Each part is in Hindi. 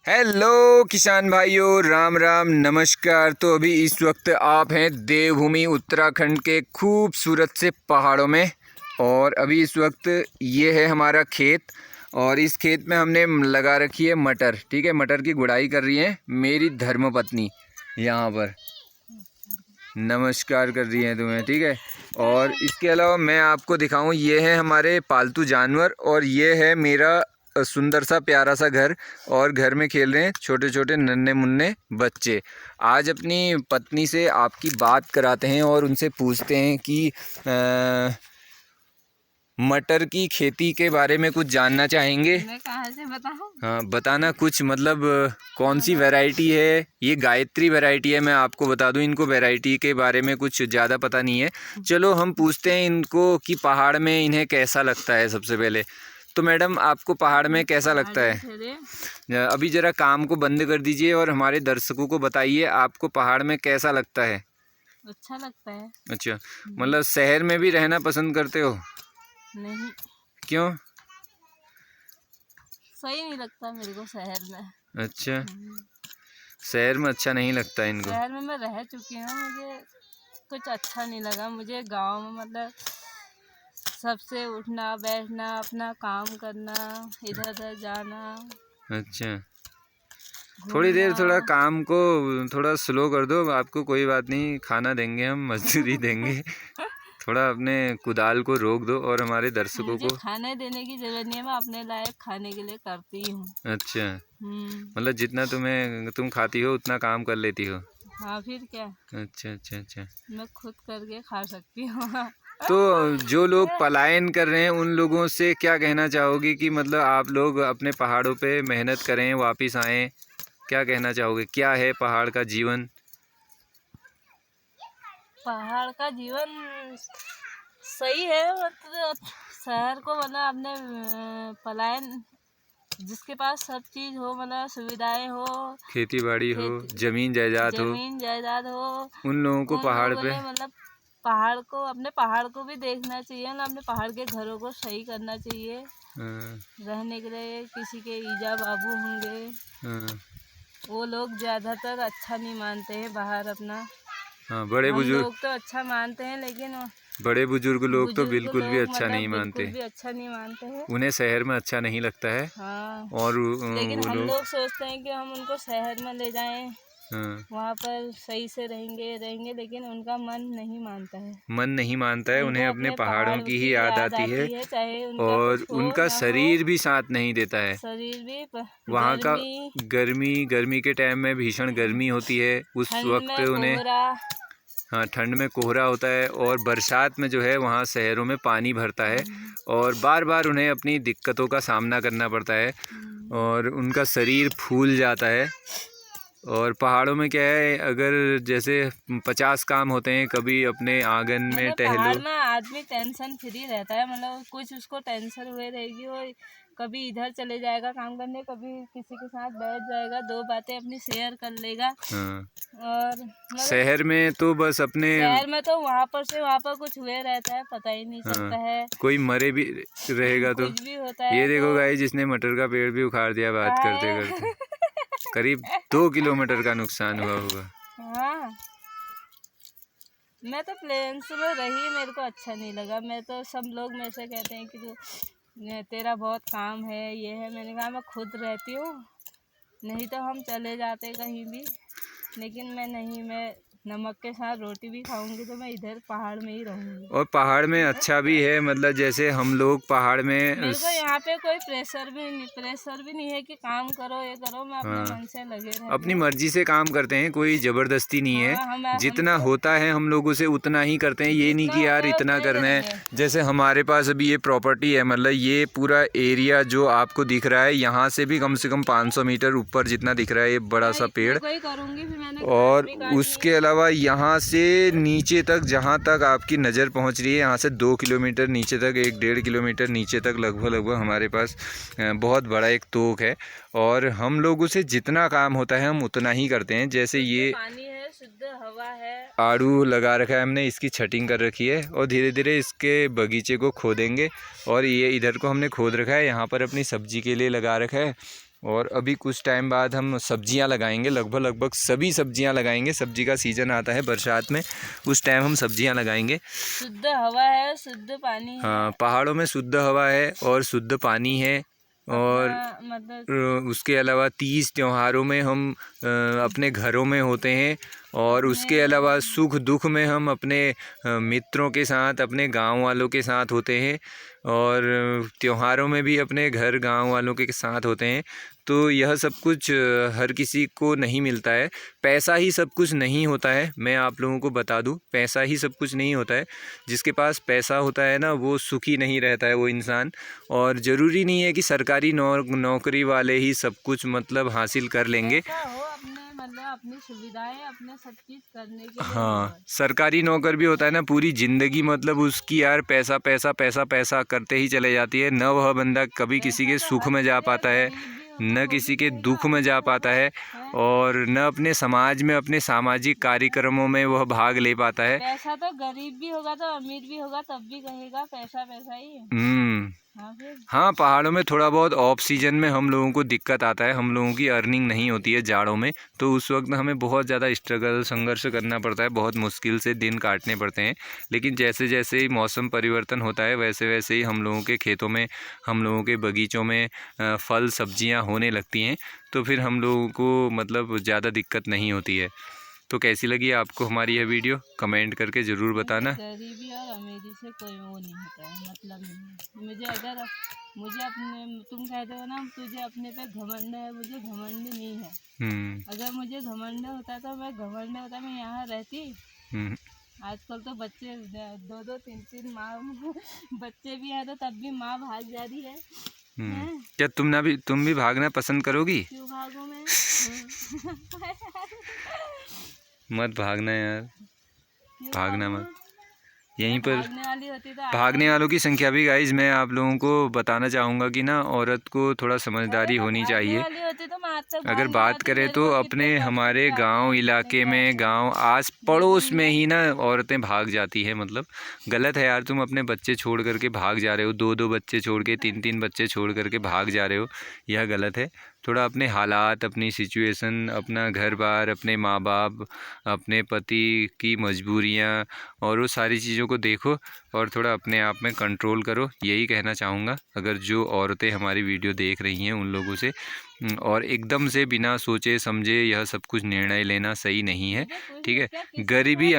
हेलो किसान भाइयों, राम राम नमस्कार। तो अभी इस वक्त आप हैं देवभूमि उत्तराखंड के खूबसूरत से पहाड़ों में। और अभी इस वक्त ये है हमारा खेत और इस खेत में हमने लगा रखी है मटर। ठीक है, मटर की गुड़ाई कर रही है मेरी धर्मपत्नी, यहाँ पर नमस्कार कर रही है तुम्हें। ठीक है, और इसके अलावा मैं आपको दिखाऊं, ये है हमारे पालतू जानवर और ये है मेरा सुंदर सा प्यारा सा घर। और घर में खेल रहे हैं छोटे छोटे नन्हे मुन्ने बच्चे। आज अपनी पत्नी से आपकी बात कराते हैं और उनसे पूछते हैं कि मटर की खेती के बारे में कुछ जानना चाहेंगे। मैं कहाँ से बताऊँ? हाँ बताना कुछ, मतलब कौन सी वैरायटी है। ये गायत्री वैरायटी है, मैं आपको बता दूं। इनको वैरायटी के बारे में कुछ ज़्यादा पता नहीं है। चलो हम पूछते हैं इनको कि पहाड़ में इन्हें कैसा लगता है। सबसे पहले तो मैडम, आपको पहाड़ में कैसा लगता है? अभी ज़रा काम को बंद कर दीजिए और हमारे दर्शकों को बताइए आपको पहाड़ में कैसा लगता है। अच्छा लगता है। अच्छा, मतलब शहर में भी रहना पसंद करते हो? नहीं, क्यों? सही नहीं लगता मेरे को शहर में। अच्छा, शहर में अच्छा नहीं लगता इनको। शहर में मैं रह चुकी हूँ, मुझे कुछ अच्छा नहीं लगा। मुझे गांव में मतलब सबसे उठना बैठना, अपना काम करना, इधर उधर जाना, अच्छा, थोड़ी देर थोड़ा काम को थोड़ा स्लो कर दो। आपको कोई बात नहीं, खाना देंगे हम, मजदूरी देंगे। थोड़ा अपने कुदाल को रोक दो और हमारे दर्शकों मुझे को। खाने देने की जरूरत नहीं है, मैं अपने लायक खाने के लिए करती हूँ। अच्छा, मतलब जितना तुम खाती हो उतना काम कर लेती हो। हाँ, फिर क्या, अच्छा अच्छा अच्छा। मैं खुद करके खा सकती हूँ। तो जो लोग पलायन कर रहे हैं उन लोगों से क्या कहना चाहोगी कि मतलब आप लोग अपने पहाड़ों पे मेहनत करें, वापस आएँ, क्या कहना चाहोगे? क्या है पहाड़ का जीवन? पहाड़ का जीवन सही है, मतलब शहर को मतलब अपने पलायन, जिसके पास सब चीज़ हो, मतलब सुविधाएं हो, खेती बाड़ी हो, जमीन जायदाद हो, उन लोगों को उन पहाड़ लोगों पे। ने मतलब पहाड़ को, अपने पहाड़ को भी देखना चाहिए ना, अपने पहाड़ के घरों को सही करना चाहिए। हाँ, रहने के लिए किसी के ईजा बाबू होंगे, हाँ, वो लोग ज़्यादातर अच्छा नहीं मानते हैं बाहर अपना। हाँ, हम लोग तो अच्छा मानते हैं, लेकिन बड़े बुजुर्ग लोग तो बुजुर्ग बिल्कुल भी लोग अच्छा मतलब नहीं मानते। बिल्कुल भी अच्छा नहीं मानते हैं। उन्हें शहर में अच्छा नहीं लगता है। हाँ, और लेकिन वो हम लोग, लोग सोचते हैं कि हम उनको शहर में ले जाएं, हाँ, वहाँ पर सही से रहेंगे, लेकिन उनका मन नहीं मानता है। मन नहीं मानता है। उनको उन्हें अपने अपने पहाड़ों पहाड़ों की ही की याद याद आती है आती है, चाहे उनका और कुछ हो उनका ना हो। शरीर भी साथ नहीं देता है। शरीर भी वहाँ का गर्मी, गर्मी के टाइम में भीषण गर्मी होती है उस ठंड वक्त में उन्हें। कोहरा। हाँ, ठंड में कोहरा होता है और बरसात में जो है वहाँ शहरों में पानी भरता है और बार बार उन्हें अपनी दिक्कतों का सामना करना पड़ता है और उनका शरीर फूल जाता है। और पहाड़ों में क्या है, अगर जैसे 50 काम होते हैं, कभी अपने आंगन में मतलब टहलो। पहाड़ में आदमी टेंशन फ्री रहता है, मतलब कुछ उसको टेंशन हुए रहेगी, वो कभी इधर चले जाएगा काम करने, कभी किसी के साथ बैठ जाएगा, दो बातें अपनी शेयर कर लेगा। हाँ, और मतलब शहर में तो बस अपने। शहर में तो वहाँ पर से वहाँ पर कुछ हुए रहता है, पता ही नहीं चलता हाँ, है। कोई मरे भी रहेगा तो। कुछ भी होता ये है देखो तो गाइस, जिसने मटर का पेड़ भी उखाड़ दिया बात कहाँ करते करते। है। करीब 2 किलोमीटर का नुकसान हुआ होगा। हाँ, मैं तो प्लेन्स में रही, मेरे को अच्छा नहीं लगा। मैं तो, सब लोग मेरे से कहते हैं कि तू, तेरा बहुत काम है, ये है। मैंने कहा मैं खुद रहती हूँ, नहीं तो हम चले जाते कहीं भी, लेकिन मैं नहीं, मैं नमक के साथ रोटी भी खाऊंगी तो मैं इधर पहाड़ में ही रहूंगी। और पहाड़ में अच्छा भी है, मतलब जैसे हम लोग पहाड़ में मेरे को यहाँ पे कोई प्रेशर भी नहीं है कि काम करो ये करो, मैं अपने हाँ, मन से लगे रहती अपनी हूँ। मर्जी से काम करते हैं, कोई ज़बरदस्ती नहीं है। हाँ, जितना हमको होता है हम लोगों से उतना ही करते हैं, ये नहीं जितना कि यार होगा इतना उतना ही करना है। करेंगे। जैसे हमारे पास अभी ये प्रॉपर्टी है, मतलब ये पूरा एरिया जो आपको दिख रहा है, यहाँ से भी कम से कम 500 मीटर ऊपर जितना दिख रहा है ये बड़ा मैं सा इतने पेड़। को ही करूँगी, फिर मैंने घास और भी काटनी उसके है। अलावा यहाँ से नीचे तक, जहाँ तक आपकी नज़र पहुँच रही है, यहाँ से 2 किलोमीटर नीचे तक, 1-1.5 किलोमीटर नीचे तक लगभग हमारे पास बहुत बड़ा एक तोक है। और हम लोगों से जितना काम होता है हम उतना ही करते हैं। जैसे ये पानी है, शुद्ध हवा है। आड़ू लगा रखा है हमने, इसकी छटिंग कर रखी है और धीरे धीरे इसके बगीचे को खोदेंगे। और ये इधर को हमने खोद रखा है, यहाँ पर अपनी सब्जी के लिए लगा रखा है। और अभी कुछ टाइम बाद हम सब्जियां लगाएंगे, लगभग सभी सब्जियां लगाएंगे। सब्जी का सीज़न आता है बरसात में, उस टाइम हम सब्जियां लगाएंगे। शुद्ध हवा है, शुद्ध पानी है। हाँ, पहाड़ों में शुद्ध हवा है और शुद्ध पानी है। और मतलब उसके अलावा 30 त्योहारों में हम अपने घरों में होते हैं, और उसके अलावा सुख दुख में हम अपने मित्रों के साथ, अपने गांव वालों के साथ होते हैं, और त्योहारों में भी अपने घर गांव वालों के साथ होते हैं। तो यह सब कुछ हर किसी को नहीं मिलता है। पैसा ही सब कुछ नहीं होता है, मैं आप लोगों को बता दूं, पैसा ही सब कुछ नहीं होता है। जिसके पास पैसा होता है ना, वो सुखी नहीं रहता है वो इंसान। और ज़रूरी नहीं है कि सरकारी नौकरी वाले ही सब कुछ मतलब हासिल कर लेंगे। अपनी सुविधाएं, अपने सब चीज़ करने के लिए। हाँ, सरकारी नौकर भी होता है ना, पूरी ज़िंदगी मतलब उसकी यार पैसा पैसा पैसा पैसा करते ही चले जाती है। न वह बंदा कभी किसी के सुख में जा पाता है, न किसी के दुख में जा पाता है, और न अपने समाज में, अपने सामाजिक कार्यक्रमों में वह भाग ले पाता है। पैसा तो गरीब भी होगा तो अमीर भी होगा तब भी कहेगा पैसा पैसा ही है। हाँ, पहाड़ों में थोड़ा बहुत ऑफ सीजन में हम लोगों को दिक्कत आता है, हम लोगों की अर्निंग नहीं होती है जाड़ों में, तो उस वक्त हमें बहुत ज़्यादा स्ट्रगल, संघर्ष करना पड़ता है, बहुत मुश्किल से दिन काटने पड़ते हैं। लेकिन जैसे जैसे ही मौसम परिवर्तन होता है, वैसे वैसे ही हम लोगों के खेतों में, हम लोगों के बगीचों में फल सब्जियाँ होने लगती हैं, तो फिर हम लोगों को मतलब ज़्यादा दिक्कत नहीं होती है। तो कैसी लगी आपको हमारी यह वीडियो, कमेंट करके ज़रूर बताना। गरीबी और अमीरी से कोई वो नहीं होता है, मतलब नहीं है। मुझे अपने, तुम कहते हो ना तुझे अपने पे घमंड है, मुझे घमंड नहीं है। अगर मुझे घमंड होता तो मैं यहाँ रहती। आजकल तो बच्चे 2-2 3-3 माँ बच्चे भी हैं तो तब भी माँ भाग जा रही है। क्या तुम भी भागना पसंद करोगी? क्यों भागूं मैं? मत भागना यार, भागना मत। यहीं पर तो भागने वालों की संख्या भी गाइज मैं आप लोगों को बताना चाहूँगा कि ना, औरत को थोड़ा समझदारी होनी चाहिए। अगर बात करें तो अपने हमारे गांव इलाके में, गांव आस पड़ोस में ही ना औरतें भाग जाती है। मतलब गलत है यार, तुम अपने बच्चे छोड़ करके भाग जा रहे हो, 2-2 बच्चे छोड़ के, 3-3 बच्चे छोड़ करके भाग जा रहे हो, यह गलत है। थोड़ा अपने हालात, अपनी सिचुएशन, अपना घर बार, अपने माँ बाप, अपने पति की मजबूरियाँ और वो सारी चीज़ों को देखो, और थोड़ा अपने आप में कंट्रोल करो, यही कहना चाहूँगा। अगर जो औरतें हमारी वीडियो देख रही हैं उन लोगों से, और एकदम से बिना सोचे समझे यह सब कुछ निर्णय लेना सही नहीं है, ठीक है। गरीबी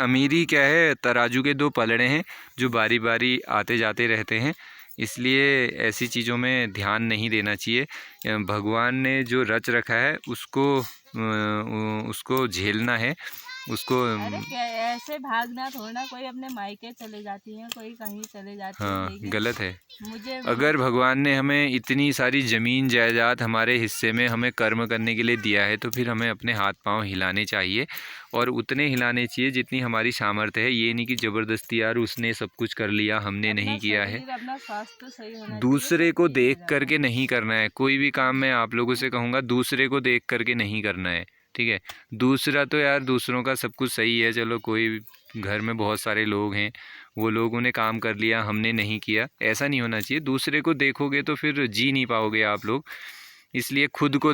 अमीरी क्या है, तराजू के 2 पलड़े हैं जो बारी बारी आते जाते रहते हैं, इसलिए ऐसी चीज़ों में ध्यान नहीं देना चाहिए। भगवान ने जो रच रखा है उसको झेलना है, उसको। ऐसे भागना थोड़ा, कोई अपने मायके चले जाती है, कोई कहीं चले जाती है। हाँ, गलत है। मुझे अगर भगवान ने हमें इतनी सारी ज़मीन जायदाद हमारे हिस्से में हमें कर्म करने के लिए दिया है, तो फिर हमें अपने हाथ पांव हिलाने चाहिए, और उतने हिलाने चाहिए जितनी हमारी सामर्थ्य है। ये नहीं कि ज़बरदस्ती यार उसने सब कुछ कर लिया, हमने नहीं किया है। अपना स्वास्थ्य सही होना चाहिए, दूसरे को देख करके नहीं करना है कोई भी काम। मैं आप लोगों से कहूँगा, दूसरे को देख करके नहीं करना है, ठीक है। दूसरा तो यार दूसरों का सब कुछ सही है, चलो कोई घर में बहुत सारे लोग हैं, वो लोगों ने काम कर लिया, हमने नहीं किया, ऐसा नहीं होना चाहिए। दूसरे को देखोगे तो फिर जी नहीं पाओगे आप लोग, इसलिए खुद को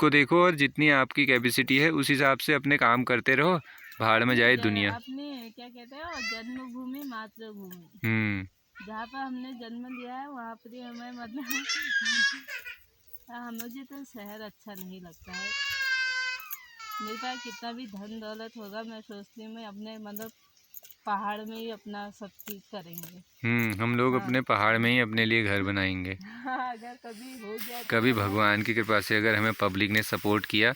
देखो और जितनी आपकी कैपेसिटी है उस हिसाब से अपने काम करते रहो, भाड़ में जाए दुनिया। अपनी क्या कहते हैं, जन्मभूमि मातृभूमि, जहाँ पर हमने जन्म लिया है वहाँ पर ही हमें मतलब मुझे तो शहर अच्छा नहीं लगता है। मेरे पास कितना भी धन दौलत होगा, मैं सोचती हूँ मैं अपने मतलब पहाड़ में ही अपना सब चीज़ करेंगे। हम लोग अपने पहाड़ में ही अपने लिए घर बनाएंगे। अगर कभी हो गया, कभी भगवान की कृपा से अगर हमें पब्लिक ने सपोर्ट किया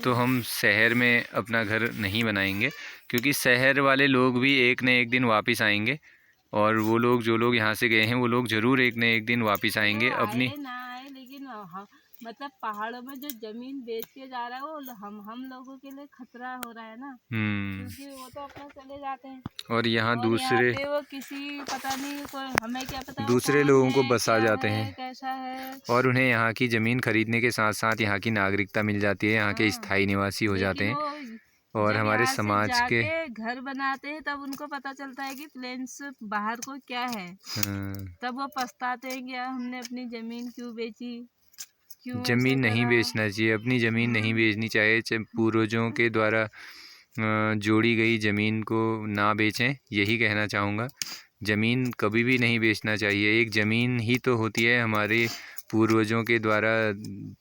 तो हम शहर में अपना घर नहीं बनाएंगे, क्योंकि शहर वाले लोग भी एक न एक दिन वापस आएंगे, और वो लोग जो लोग यहाँ से गए हैं वो लोग ज़रूर एक न एक दिन वापस आएंगे। अपनी ना आए, लेकिन मतलब पहाड़ों में जो जमीन बेच के जा रहा है वो हम लोगों के लिए खतरा हो रहा है ना, क्योंकि वो तो अपना चले जाते हैं, और यहाँ दूसरे वो किसी पता नहीं कोई, हमें क्या पता दूसरे लोगों को बसा जाते हैं, कैसा है, और उन्हें यहाँ की ज़मीन खरीदने के साथ साथ यहाँ की नागरिकता मिल जाती है, यहाँ के स्थायी निवासी हो जाते हैं। और जब हमारे यहाँ से समाज के जाके घर बनाते हैं तब उनको पता चलता है कि प्लेन्स बाहर को क्या है। तब वो पछताते हैं कि यार हमने अपनी ज़मीन क्यों बेची, क्यों ऐसा ज़मीन नहीं करा। बेचना चाहिए, अपनी ज़मीन नहीं बेचनी चाहिए। पूर्वजों के द्वारा जोड़ी गई ज़मीन को ना बेचें, यही कहना चाहूँगा। ज़मीन कभी भी नहीं बेचना चाहिए। एक ज़मीन ही तो होती है हमारे पूर्वजों के द्वारा,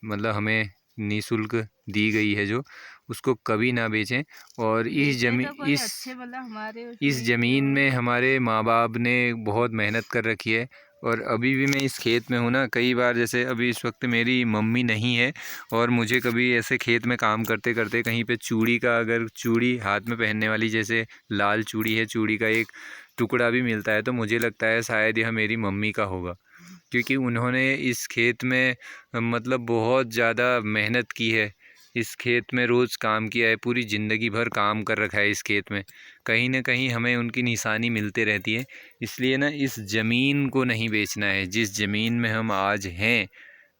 मतलब हमें निःशुल्क दी गई है, जो उसको कभी ना बेचें। और बेचे तो कोई अच्छे मतलब हमारे इस उसमें ज़मीन जो में हमारे माँ बाप ने बहुत मेहनत कर रखी है। और अभी भी मैं इस खेत में हूँ ना, कई बार जैसे अभी इस वक्त मेरी मम्मी नहीं है और मुझे कभी ऐसे खेत में काम करते करते कहीं पे चूड़ी का, अगर चूड़ी हाथ में पहनने वाली जैसे लाल चूड़ी है, चूड़ी का एक टुकड़ा भी मिलता है तो मुझे लगता है शायद यह मेरी मम्मी का होगा, क्योंकि उन्होंने इस खेत में मतलब बहुत ज़्यादा मेहनत की है। इस खेत में रोज़ काम किया है, पूरी ज़िंदगी भर काम कर रखा है इस खेत में। कहीं ना कहीं हमें उनकी निशानी मिलती रहती है। इसलिए ना इस ज़मीन को नहीं बेचना है। जिस ज़मीन में हम आज हैं,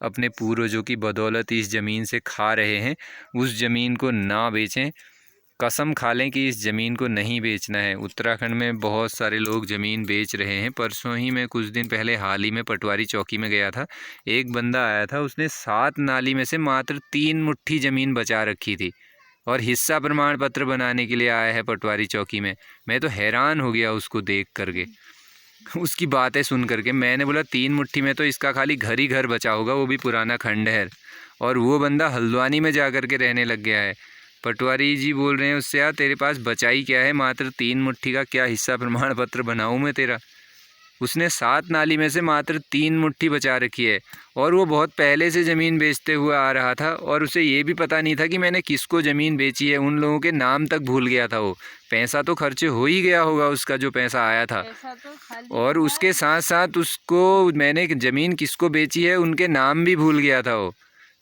अपने पूर्वजों की बदौलत इस ज़मीन से खा रहे हैं, उस ज़मीन को ना बेचें। कसम खा लें कि इस ज़मीन को नहीं बेचना है। उत्तराखंड में बहुत सारे लोग ज़मीन बेच रहे हैं। परसों ही मैं कुछ दिन पहले हाल ही में पटवारी चौकी में गया था। एक बंदा आया था, उसने 7 नाली में से मात्र 3 मुट्ठी ज़मीन बचा रखी थी और हिस्सा प्रमाण पत्र बनाने के लिए आया है पटवारी चौकी में। मैं तो हैरान हो गया उसको देख करके, उसकी बातें सुन करके। मैंने बोला 3 मुट्ठी में तो इसका खाली घर ही घर बचा होगा, वो भी पुराना खंडहर। और वो बंदा हल्द्वानी में जा कर के रहने लग गया है। पटवारी जी बोल रहे हैं उससे, यार तेरे पास बचा ही क्या है, मात्र 3 मुट्ठी का क्या हिस्सा प्रमाण पत्र बनाऊँ मैं तेरा। उसने 7 नाली में से मात्र 3 मुट्ठी बचा रखी है और वो बहुत पहले से ज़मीन बेचते हुए आ रहा था और उसे ये भी पता नहीं था कि मैंने किसको ज़मीन बेची है। उन लोगों के नाम तक भूल गया था वो। पैसा तो खर्च हो ही गया होगा उसका, जो पैसा आया था। पैसा तो खाली और था। उसके साथ साथ उसको मैंने ज़मीन किसको बेची है उनके नाम भी भूल गया था वो।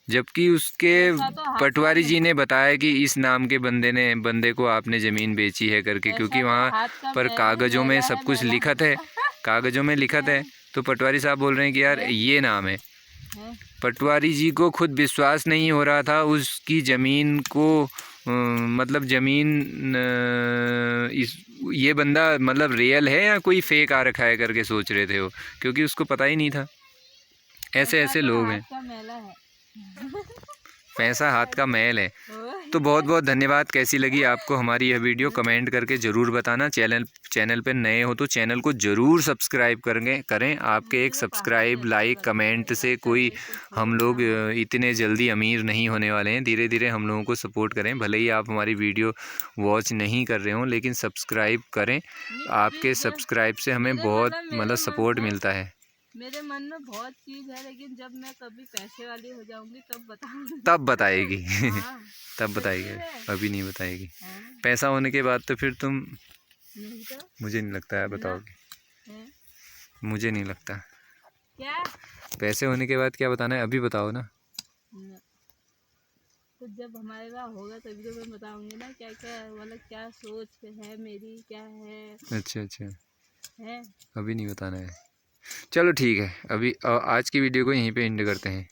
जबकि उसके पैसा तो हाथ पटवारी का जी ने बताया कि इस नाम के बंदे को आपने ज़मीन बेची है करके, क्योंकि पैसा तो वहाँ हाथ का पर कागज़ों में मैला सब है, कुछ मैला लिखत है, कागज़ों में लिखत है। तो पटवारी साहब बोल रहे हैं कि यार ये नाम है। है। पटवारी जी को खुद विश्वास नहीं हो रहा था उसकी ज़मीन को, मतलब ज़मीन इस ये बंदा मतलब रियल है या कोई फेक आ रखा है करके सोच रहे थे वो, क्योंकि उसको पता ही नहीं था। ऐसे पैसा ऐसे तो लोग हाथ हैं। का मैला है। पैसा हाथ का मैल है। ओए, तो बहुत बहुत धन्यवाद। कैसी लगी आपको हमारी यह वीडियो, कमेंट करके ज़रूर बताना। चैनल पे नए हो तो चैनल को ज़रूर सब्सक्राइब करें। आपके एक मुझे तो पहाड़ ही सब्सक्राइब, अच्छा लाइक, लगता कमेंट है से यार, कोई, चढ़ने को हम छोड़ो लोग ना। इतने जल्दी अमीर नहीं होने वाले हैं। धीरे धीरे हम लोगों को सपोर्ट करें। भले ही आप हमारी वीडियो वॉच नहीं कर रहे हों, लेकिन सब्सक्राइब करें। नहीं, अभी आपके जब सब्सक्राइब से हमें बहुत मतलब सपोर्ट मिलता है। मेरे मन में बहुत चीज़ है, लेकिन जब मैं कभी पैसे वाली हो जाऊंगी तब बताऊंगी। तब बताएगी। हाँ, तब सच्ची बताएगी, में। अभी नहीं बताएगी। हाँ, पैसा होने के बाद तो फिर तुम, नहीं तो मुझे नहीं लगता है ना बताओगे। है मुझे नहीं लगता। क्या पैसे होने के बाद क्या बताना है, अभी बताओ ना। ना। तो जब हमारे पास होगा तभी तो मैं बताऊंगी ना, क्या क्या मतलब क्या सोच है मेरी, क्या अच्छा अच्छा, है। अभी नहीं बताना है। चलो ठीक है, अभी आज की वीडियो को यहीं पे एंड करते हैं।